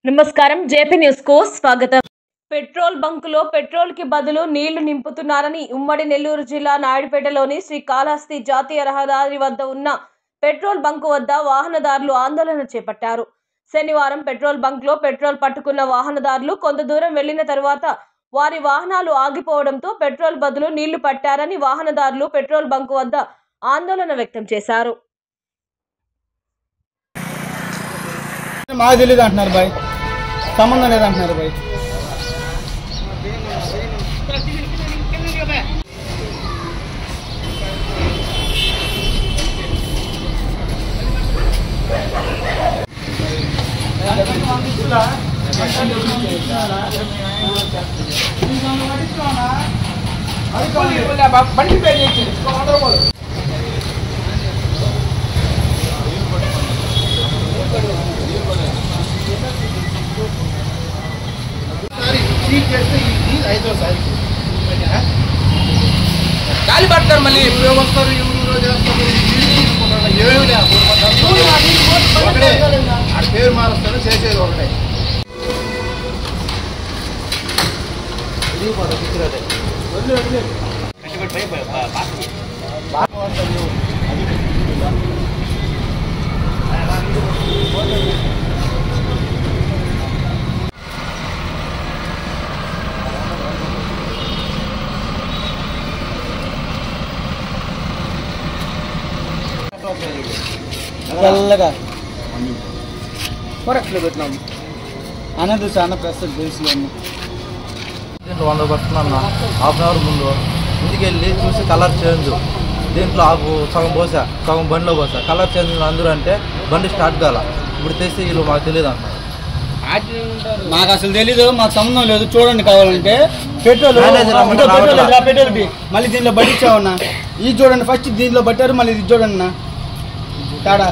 నమస్కారం JP news కు స్వాగతం। పెట్రోల్ బంకులో పెట్రోల్ కి బదులు నీళ్లు నింపుతున్నారని ఉమ్మడి నెల్లూరు జిల్లా నాయుడుపేటలోని శ్రీకాళహస్తి జాతీయ రహదారి వద్ద ఉన్న పెట్రోల్ బంకు వద్ద వాహనదారులు ఆందోళన చేపట్టారు। శనివారం పెట్రోల్ బంక్లో పెట్రోల్ పట్టుకున్న వాహనదారులు కొంత దూరం వెళ్లిన తర్వాత వారి వాహనాలు ఆగిపోవడంతో పెట్రోల్ బదులు నీళ్లు పట్టారని వాహనదారులు పెట్రోల్ బంకు వద్ద ఆందోళన వ్యక్తం చేశారు। మాకు తెలియదు అంటున్నారు బాయ్, సంబంధం లేదంటున్నారు బాయ్। గాలి పడతారు మళ్ళీ వస్తారు పేరు మారుస్తారు చేసేది ఒకటే। చల్లగా ఫరక్లో పెట్టినాము అన్నది చాలా ప్రస్తుతం తెలుసులో 100 పడుతున్నా హాఫ్ అన్ అవర్ ముందు ఇంటికి వెళ్ళి చూసి కలర్ చేంజ్ దీంట్లో ఆపు సగం పోసా సగం బండిలో పోసా కలర్ చేంజ్ అందరూ అంటే బండి స్టార్ట్ కాల ఇప్పుడు తెస్తే వీళ్ళు మాకు తెలియదు అంటున్నారు। మాకు అసలు తెలీదు, మాకు సంబంధం లేదు, చూడండి కావాలంటే పెట్రోల్ మళ్ళీ దీనిలో పట్టించామన్నా, ఇది చూడండి ఫస్ట్ దీనిలో పట్టారు మళ్ళీ ఇది చూడండి తేడా।